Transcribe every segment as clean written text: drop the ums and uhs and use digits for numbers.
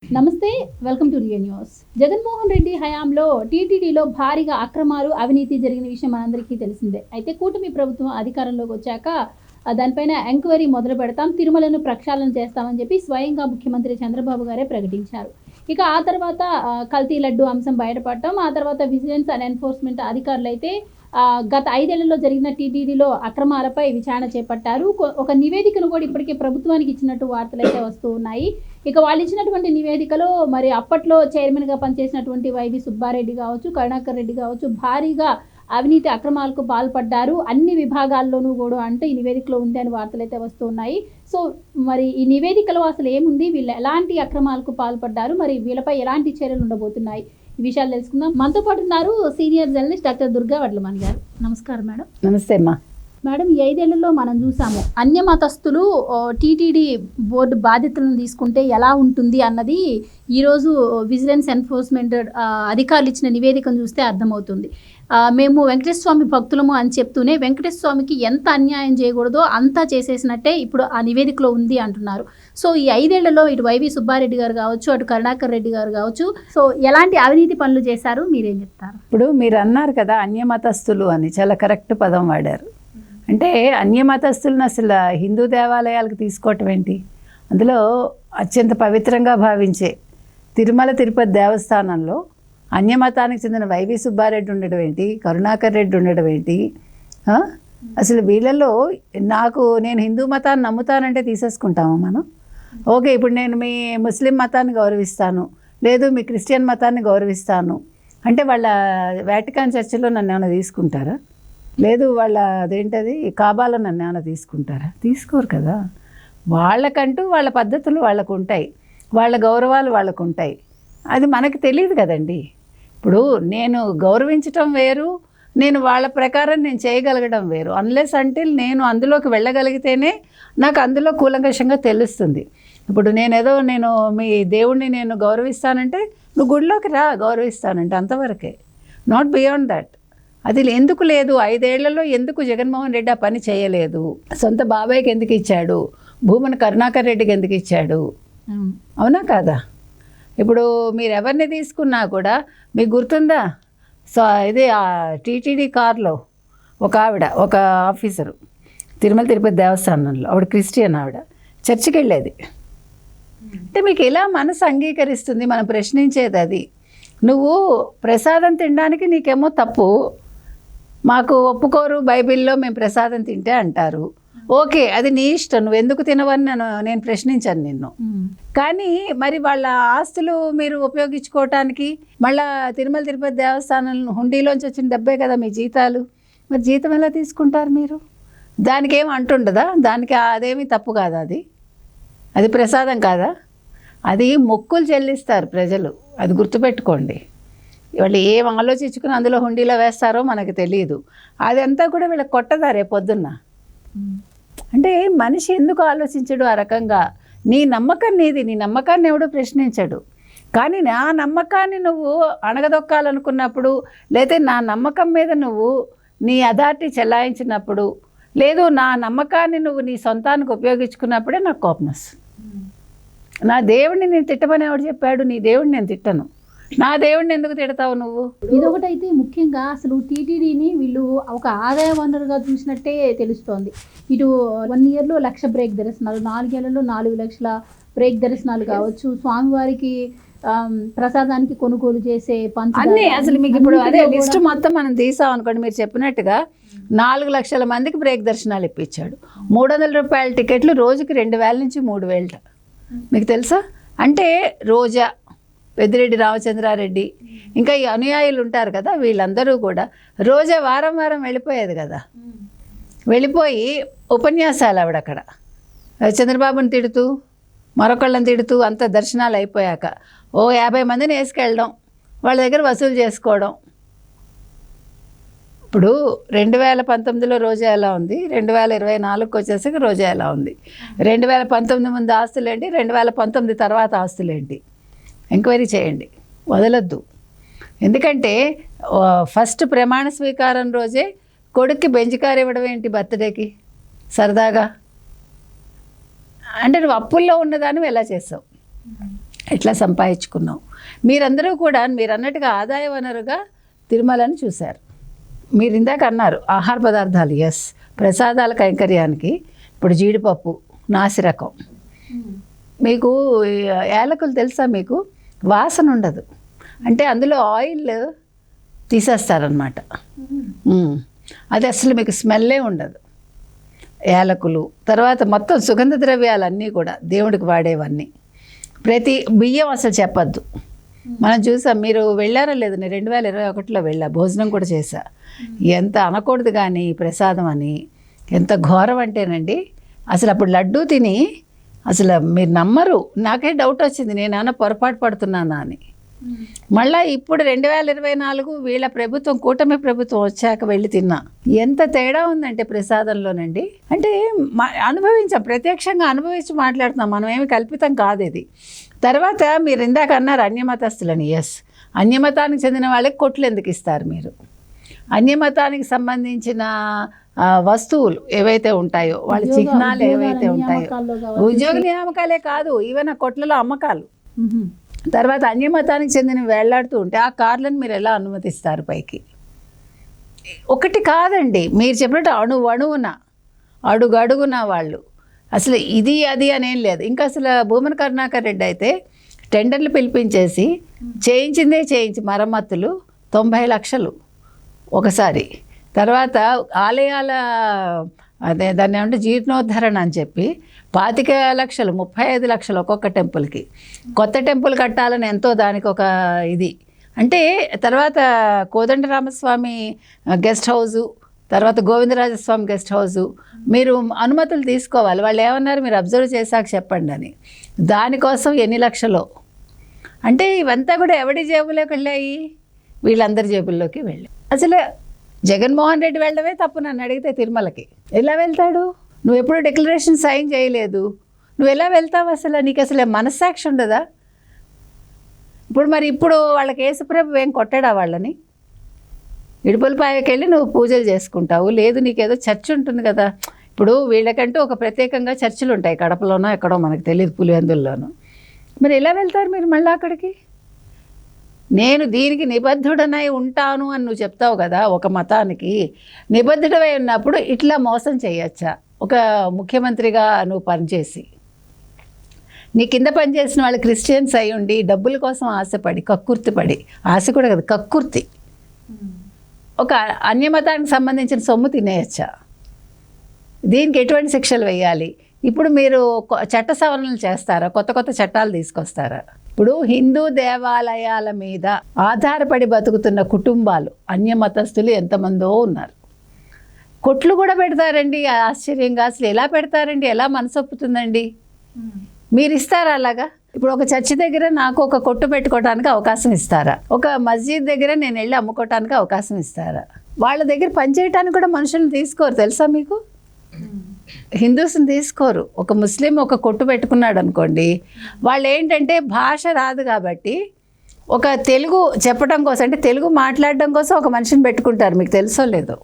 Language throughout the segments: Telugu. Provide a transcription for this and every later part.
నమస్తే, welcome to real news. Jaganmohan Reddy హయాంలో టీటీడీలో భారీగా అక్రమాలు, అవినీతి జరిగిన విషయం మనందరికీ తెలిసిందే. అయితే కూటమి ప్రభుత్వం అధికారంలోకి వచ్చాక దానిపైన ఎంక్వైరీ మొదలు పెడతాం, తిరుమలను ప్రక్షాళన చేస్తామని చెప్పి స్వయంగా ముఖ్యమంత్రి చంద్రబాబు గారే ప్రకటించారు. ఇక ఆ తర్వాత కల్తీ లడ్డు అంశం బయటపడటం, ఆ తర్వాత విజిలెన్స్ అండ్ ఎన్ఫోర్స్మెంట్ అధికారులు అయితే గత 5 ఏళ్లలో జరిగిన టీటీడీలో అక్రమాలపై విచారణ చేపట్టారు. ఒక నివేదికను కూడా ఇప్పటికే ప్రభుత్వానికి ఇచ్చినట్టు వార్తలు అయితే వస్తూ ఉన్నాయి. ఇక వాళ్ళు ఇచ్చినటువంటి నివేదికలో మరి అప్పట్లో చైర్మన్గా పనిచేసినటువంటి వైవి సుబ్బారెడ్డి కావచ్చు, కరుణాకర్ రెడ్డి కావచ్చు, భారీగా అవినీతి అక్రమాలకు పాల్పడ్డారు అన్ని విభాగాల్లోనూ కూడా అంటే ఈ నివేదికలో ఉంది అని వార్తలు అయితే వస్తూ ఉన్నాయి. సో మరి ఈ నివేదికలో అసలు ఏముంది, వీళ్ళు ఎలాంటి అక్రమాలకు పాల్పడ్డారు, మరి వీళ్ళపై ఎలాంటి చర్యలు ఉండబోతున్నాయి, ఈ విషయాలు తెలుసుకుందాం. మనతో పాటు ఉన్నారు senior journalist doctor Durga Vadlamani గారు. నమస్కారం మేడం. నమస్తే అమ్మా. మేడం, ఈ 5 ఏళ్లలో మనం చూసాము అన్యమతస్థులు టీటీడీ బోర్డు బాధ్యతలను తీసుకుంటే ఎలా ఉంటుంది అన్నది ఈరోజు విజిలెన్స్ ఎన్ఫోర్స్మెంట్ అధికారులు ఇచ్చిన నివేదికను చూస్తే అర్థమవుతుంది. మేము వెంకటేశ్వర స్వామి భక్తులము అని చెప్తూనే వెంకటేశ్వర స్వామికి ఎంత అన్యాయం చేయకూడదో అంతా చేసేసినట్టే ఇప్పుడు ఆ నివేదికలో ఉంది అంటున్నారు. సో ఈ 5 ఏళ్లలో ఇటు వైవి సుబ్బారెడ్డి గారు కావచ్చు, అటు కరుణాకర్ రెడ్డి గారు కావచ్చు, సో ఎలాంటి అవినీతి పనులు చేశారు, మీరేం చెప్తారు? ఇప్పుడు మీరు అన్నారు కదా అన్యమతస్థులు అని, చాలా కరెక్ట్ పదం వాడారు. అంటే అన్యమతస్థులను అసలు హిందూ దేవాలయాలకు తీసుకోవటం ఏంటి? అందులో అత్యంత పవిత్రంగా భావించే తిరుమల తిరుపతి దేవస్థానంలో అన్యమతానికి చెందిన వైవి సుబ్బారెడ్డి ఉండడం ఏంటి, కరుణాకర్ రెడ్డి ఉండడం ఏంటి? అసలు వీళ్ళల్లో నేను హిందూ మతాన్ని నమ్ముతానంటే తీసేసుకుంటాము మనం. ఓకే, ఇప్పుడు నేను మీ ముస్లిం మతాన్ని గౌరవిస్తాను, లేదు మీ క్రిస్టియన్ మతాన్ని గౌరవిస్తాను అంటే వాళ్ళ వాటికన్ చర్చిలో నన్ను ఏమైనా తీసుకుంటారా? లేదు వాళ్ళ అదేంటది కాబాలో నన్ను ఏమైనా తీసుకుంటారా? తీసుకోరు కదా. వాళ్ళకంటూ వాళ్ళ పద్ధతులు వాళ్ళకు ఉంటాయి, వాళ్ళ గౌరవాలు వాళ్ళకు ఉంటాయి. అది మనకు తెలియదు కదండి. ఇప్పుడు నేను గౌరవించటం వేరు, నేను వాళ్ళ ప్రకారం నేను చేయగలగడం వేరు. అన్లెస్ అంటిల్ నేను అందులోకి వెళ్ళగలిగితేనే నాకు అందులో కూలంకషంగా తెలుస్తుంది. ఇప్పుడు నేను మీ దేవుణ్ణి నేను గౌరవిస్తానంటే నువ్వు గుడిలోకి రా, గౌరవిస్తానంటే అంతవరకే, నాట్ బియాండ్ దట్. అది ఎందుకు లేదు? 5 ఏళ్లలో ఎందుకు జగన్మోహన్ రెడ్డి ఆ పని చేయలేదు? సొంత బాబాయ్కి ఎందుకు ఇచ్చాడు? భూమన కరుణాకర్ రెడ్డికి ఎందుకు ఇచ్చాడు? అవునా కాదా? ఇప్పుడు మీరు ఎవరిని తీసుకున్నా కూడా మీకు గుర్తుందా? సో ఇది టీటీడీ కార్లో ఒక ఆవిడ, ఒక ఆఫీసరు తిరుమల తిరుపతి దేవస్థానంలో, ఆవిడ క్రిస్టియన్, ఆవిడ చర్చికి వెళ్ళేది. అంటే మీకు ఎలా మనసు అంగీకరిస్తుంది? మనం ప్రశ్నించేది అది. నువ్వు ప్రసాదం తినడానికి నీకేమో తప్పు, మాకు ఒప్పుకోరు, బైబిల్లో మేము ప్రసాదం తింటే అంటారు. ఓకే, అది నీ ఇష్టం, నువ్వు ఎందుకు తినవని నేను ప్రశ్నించాను నిన్ను. కానీ మరి వాళ్ళ ఆస్తులు మీరు ఉపయోగించుకోవటానికి మళ్ళీ తిరుమల తిరుపతి దేవస్థానం హుండీలోంచి వచ్చిన డబ్బే కదా మీ జీతాలు. మరి జీతం ఎలా తీసుకుంటారు మీరు? దానికి ఏమి అంటుండదా? దానికి అదేమీ తప్పు కాదా? అది ప్రసాదం కాదా? అది మొక్కులు చెల్లిస్తారు ప్రజలు, అది గుర్తుపెట్టుకోండి. వాళ్ళు ఏం ఆలోచించుకుని అందులో హుండీలో వేస్తారో మనకు తెలియదు. అదంతా కూడా వీళ్ళకి కొట్టదా రేపొద్దున్న? అంటే మనిషి ఎందుకు ఆలోచించడు ఆ రకంగా? నీ నమ్మకం నీది, నీ నమ్మకాన్ని ఎవడో ప్రశ్నించడు. కానీ నా నమ్మకాన్ని నువ్వు అణగదొక్కాలనుకున్నప్పుడు, లేదా నా నమ్మకం మీద నువ్వు నీ అథారిటీ చెలాయించినప్పుడు, లేదు నా నమ్మకాన్ని నువ్వు నీ సొంతానికి ఉపయోగించుకున్నప్పుడే నాకు కోపం వస్తుంది. నా దేవుడిని నేను తిట్టమని ఎవడు చెప్పాడు? నీ దేవుడిని నేను తిట్టను, నా దేవుడిని ఎందుకు తిడతావు నువ్వు? ఇదొకటైతే ముఖ్యంగా అసలు టీటీడీని వీళ్ళు ఒక ఆదాయ వనరుగా చూసినట్టే తెలుస్తోంది. ఇటు 1 ఇయర్లో 1,00,000 బ్రేక్ దర్శనాలు, 4 ఏళ్లలో 4 లక్షల బ్రేక్ దర్శనాలు కావచ్చు, స్వామివారికి ప్రసాదానికి కొనుగోలు చేసే అన్నీ. అసలు మీకు ఇప్పుడు అదే లిస్ట్ మొత్తం మనం తీసాం అనుకోండి, మీరు చెప్పినట్టుగా 4 లక్షల మందికి బ్రేక్ దర్శనాలు ఇప్పించాడు. 300 రూపాయల టికెట్లు రోజుకి 2,000 నుంచి 3,000. మీకు తెలుసా? అంటే రోజా, పెద్దిరెడ్డి రామచంద్రారెడ్డి, ఇంకా ఈ అనుయాయులు ఉంటారు కదా, వీళ్ళందరూ కూడా రోజా వారం వారం వెళ్ళిపోయేది కదా. వెళ్ళిపోయి ఉపన్యాసాలు ఆవిడ అక్కడ చంద్రబాబుని తిడుతూ, మరొకళ్ళని తిడుతూ, అంత దర్శనాలు అయిపోయాక 50 మందిని వేసుకెళ్ళడం, వాళ్ళ దగ్గర వసూలు చేసుకోవడం. ఇప్పుడు 2019లో రోజా ఎలా ఉంది, 2024కి వచ్చేసరికి రోజా ఎలా ఉంది, 2019 ముందు ఆస్తులేంటి, 2019 తర్వాత ఆస్తులేంటి, ఎంక్వైరీ చేయండి, వదలొద్దు. ఎందుకంటే ఫస్ట్ ప్రమాణ స్వీకారం రోజే కొడుక్కి బెంచ్ కారు ఇవ్వడం ఏంటి బర్త్డేకి సరదాగా? అంటే నువ్వు అప్పుల్లో ఉన్నదాన్ని ఎలా చేసావు? ఎట్లా సంపాదించుకున్నాం. మీరందరూ కూడా మీరు అన్నట్టుగా ఆదాయ వనరుగా తిరుమలని చూశారు. మీరు ఇందాక అన్నారు ఆహార పదార్థాలు, ఎస్, ప్రసాదాల కైంకర్యానికి ఇప్పుడు జీడిపప్పు, నాసిరకం. మీకు యాలకులు తెలుసా? మీకు వాసన ఉండదు, అంటే అందులో ఆయిల్ తీసేస్తారనమాట. అది అసలు మీకు స్మెల్లే ఉండదు యాలకులు. తర్వాత మొత్తం సుగంధ ద్రవ్యాలన్నీ కూడా దేవుడికి వాడేవన్నీ. ప్రతి బియ్యం అసలు చెప్పద్దు. మనం చూసాం, మీరు వెళ్ళారో లేదు, నేను 2021లో వెళ్ళా, భోజనం కూడా చేశా. ఎంత అనకూడదు కానీ ప్రసాదం అని, ఎంత ఘోరం అంటేనండి. అసలు అప్పుడు లడ్డూ తిని అసలు మీరు నమ్మరు, నాకే డౌట్ వచ్చింది నేనేమన్నా పొరపాటు పడుతున్నానా అని. మళ్ళీ ఇప్పుడు 2024 వీళ్ళ ప్రభుత్వం, కూటమి ప్రభుత్వం వచ్చాక వెళ్ళి తిన్నా, ఎంత తేడా ఉందంటే ప్రసాదంలోనండి. అంటే అనుభవించాం, ప్రత్యక్షంగా అనుభవించి మాట్లాడుతున్నాం, మనం ఏమి కల్పితం కాదు ఇది. తర్వాత మీరు ఇందాక అన్నారు అన్యమతస్తులని, ఎస్, అన్యమతానికి చెందిన వాళ్ళకి కొట్లు ఎందుకు ఇస్తారు మీరు? అన్యమతానికి సంబంధించిన వస్తువులు ఏవైతే ఉంటాయో, వాళ్ళ చిహ్నాలు ఏవైతే ఉంటాయో, ఉద్యోగ నియామకాలే కాదు, ఈవెన్ ఆ కొట్లలో అమ్మకాలు. తర్వాత అన్యమతానికి చెందిన వేళ్లాడుతూ ఉంటే ఆ కార్లను మీరు ఎలా అనుమతిస్తారు పైకి? ఒకటి కాదండి, మీరు చెప్పినట్టు అణువున అడుగడుగున వాళ్ళు అసలు ఇది అది అనేం లేదు. ఇంకా అసలు భూమన కరుణాకర్ రెడ్డి అయితే టెండర్లు పిలిపించేసి చేయించి మరమ్మతులు 90 లక్షలు ఒకసారి. తర్వాత ఆలయాల అదే దాన్ని ఏమంటే జీర్ణోద్ధరణ అని చెప్పి 25 లక్షలు, 35 లక్షలు ఒక్కొక్క టెంపుల్కి. కొత్త టెంపుల్ కట్టాలని ఎంతో దానికి ఒక ఇది. అంటే తర్వాత కోదండరామస్వామి గెస్ట్ హౌజు, తర్వాత గోవిందరాజస్వామి గెస్ట్ హౌజు, మీరు అనుమతులు తీసుకోవాలి. వాళ్ళు ఏమన్నారు, మీరు అబ్జర్వ్ చేశాక చెప్పండి అని. దానికోసం ఎన్ని లక్షలో. అంటే ఇవంతా కూడా ఎవడి జేబులోకి వెళ్ళాయి? వీళ్ళందరి జేబుల్లోకి వెళ్ళాయి. అసలు జగన్మోహన్ రెడ్డి వెళ్ళడమే తప్పు నన్ను అడిగితే. తిరుమలకి ఎలా వెళ్తాడు? నువ్వు ఎప్పుడు డిక్లరేషన్ సైన్ చేయలేదు, నువ్వు ఎలా వెళ్తావు? అసలు నీకు అసలు మనస్సాక్షి ఉండదా? ఇప్పుడు వాళ్ళకి యేసుప్రభు ఏం కొట్టాడా వాళ్ళని? ఇడుపులపాయకి వెళ్ళి నువ్వు పూజలు చేసుకుంటావు, లేదు నీకేదో చర్చ్ ఉంటుంది కదా. ఇప్పుడు వీళ్ళకంటూ ఒక ప్రత్యేకంగా చర్చిలు ఉంటాయి, కడపలోనో ఎక్కడో మనకు తెలియదు, పులివెందుల్లోనో. మరి ఎలా వెళ్తారు మీరు మళ్ళీ అక్కడికి? నేను దీనికి నిబద్ధుడనై ఉంటాను అని నువ్వు చెప్తావు కదా, ఒక మతానికి నిబద్ధుడై ఉన్నప్పుడు ఇట్లా మోసం చేయొచ్చా? ఒక ముఖ్యమంత్రిగా నువ్వు పనిచేసి, నీ కింద పనిచేసిన వాళ్ళు క్రిస్టియన్స్ అయి ఉండి డబ్బుల కోసం ఆశపడి, కక్కుర్తిపడి, ఆశ కూడా కదా కక్కుర్తి, ఒక అన్యమతానికి సంబంధించిన సొమ్ము తినేయచ్చా? దీనికి ఎటువంటి శిక్షలు వేయాలి? ఇప్పుడు మీరు చట్ట సవరణలు చేస్తారా? కొత్త చట్టాలు తీసుకొస్తారా? ఇప్పుడు హిందూ దేవాలయాల మీద ఆధారపడి బతుకుతున్న కుటుంబాలు, అన్యమతస్థులు ఎంతమందో ఉన్నారు. కొట్లు కూడా పెడతారండి, ఆశ్చర్యంగా. అసలు ఎలా పెడతారండి? ఎలా మనసొప్పుతుందండి? మీరు ఇస్తారా అలాగా? ఇప్పుడు ఒక చర్చి దగ్గర నాకు ఒక కొట్టు పెట్టుకోవడానికి అవకాశం ఇస్తారా? ఒక మస్జిద్ దగ్గర నేను వెళ్ళి అమ్ముకోవటానికి అవకాశం ఇస్తారా? వాళ్ళ దగ్గర పనిచేయటానికి కూడా మనుషులను తీసుకోరు, తెలుసా మీకు? హిందూస్ని తీసుకోరు. ఒక ముస్లిం ఒక కొట్టు పెట్టుకున్నాడు అనుకోండి, వాళ్ళు ఏంటంటే భాష రాదు కాబట్టి ఒక తెలుగు చెప్పడం కోసం, అంటే తెలుగు మాట్లాడడం కోసం ఒక మనిషిని పెట్టుకుంటారు, మీకు తెలుసో లేదో.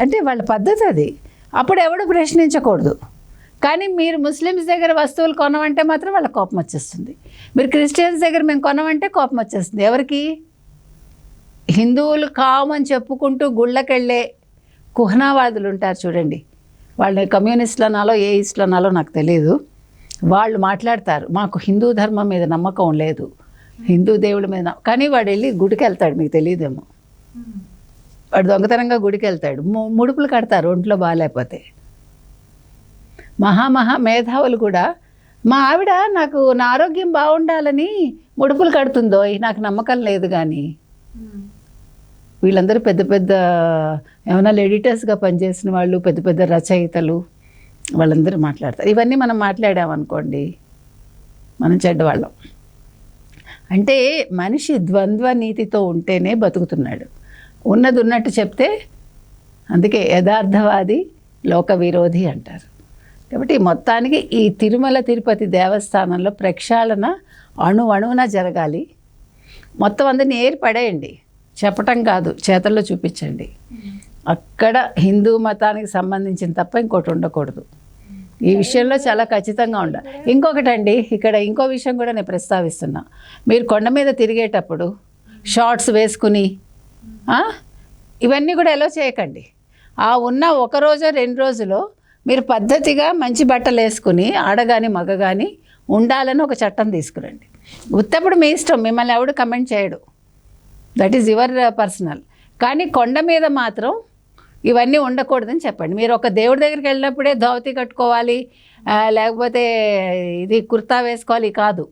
అంటే వాళ్ళ పద్ధతి అది. అప్పుడు ఎవడు ప్రశ్నించకూడదు. కానీ మీరు ముస్లిమ్స్ దగ్గర వస్తువులు కొనమంటే మాత్రం వాళ్ళకి కోపం వచ్చేస్తుంది. మీరు క్రిస్టియన్స్ దగ్గర మేము కొనమంటే కోపం వచ్చేస్తుంది. ఎవరికి? హిందువులు కామని చెప్పుకుంటూ గుళ్ళకెళ్ళే కుహనావాదులు ఉంటారు చూడండి, వాళ్ళని కమ్యూనిస్టులు అనాలో ఏ ఇస్టులు అనాలో నాకు తెలియదు. వాళ్ళు మాట్లాడతారు, మాకు హిందూ ధర్మం మీద నమ్మకం లేదు, హిందూ దేవుడి మీద. కానీ వాడు వెళ్ళి గుడికి వెళ్తాడు, మీకు తెలియదేమో. వాడు దొంగతనంగా గుడికి వెళ్తాడు, ముడుపులు కడతారు ఒంట్లో బాగాలేకపోతే. మహా మేధావులు కూడా, మా ఆవిడ నాకు నా ఆరోగ్యం బాగుండాలని ముడుపులు కడుతుందో నాకు నమ్మకం లేదు. కానీ వీళ్ళందరూ పెద్ద ఏమైనా ఎడిటర్స్గా పనిచేసిన వాళ్ళు, పెద్ద రచయితలు, వాళ్ళందరూ మాట్లాడతారు. ఇవన్నీ మనం మాట్లాడామనుకోండి, మనం చెడ్డవాళ్ళం. అంటే మనిషి ద్వంద్వ నీతితో ఉంటేనే బతుకుతున్నాడు. ఉన్నది ఉన్నట్టు చెప్తే, అందుకే యథార్థవాది లోక విరోధి అంటారు. కాబట్టి మొత్తానికి ఈ తిరుమల తిరుపతి దేవస్థానంలో ప్రక్షాళన అణువున జరగాలి. మొత్తం అందరినీ ఏర్పడేయండి, చెప్పటం కాదు, చేతల్లో చూపించండి. అక్కడ హిందూ మతానికి సంబంధించిన తప్ప ఇంకోటి ఉండకూడదు. ఈ విషయంలో చాలా ఖచ్చితంగా ఉండాలి. ఇంకొకటండి, ఇక్కడ ఇంకో విషయం కూడా నేను ప్రస్తావిస్తున్నా. మీరు కొండ మీద తిరిగేటప్పుడు షార్ట్స్ వేసుకుని ఇవన్నీ కూడా ఎలా చేయకండి. ఆ ఉన్న ఒక రోజు 2 రోజులో మీరు పద్ధతిగా మంచి బట్టలు వేసుకుని ఆడగాని మగ కానీ ఉండాలని ఒక చట్టం తీసుకురండి. ఉత్తప్పుడు మీ ఇష్టం, మిమ్మల్ని ఎవడు కమెంట్ చేయడు, దట్ ఈజ్ యువర్ పర్సనల్. కానీ కొండ మీద మాత్రం ఇవన్నీ ఉండకూడదని చెప్పండి. మీరు ఒక దేవుడి దగ్గరికి వెళ్ళినప్పుడే ధోవతి కట్టుకోవాలి, లేకపోతే ఇది కుర్తా వేసుకోవాలి కాదు.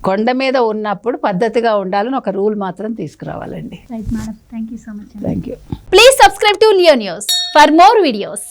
కొండ మీద ఉన్నప్పుడు పద్ధతిగా ఉండాలని ఒక రూల్ మాత్రం తీసుకురావాలండి. Right madam, thank you so much. Thank you. Please subscribe to Leo news for more videos.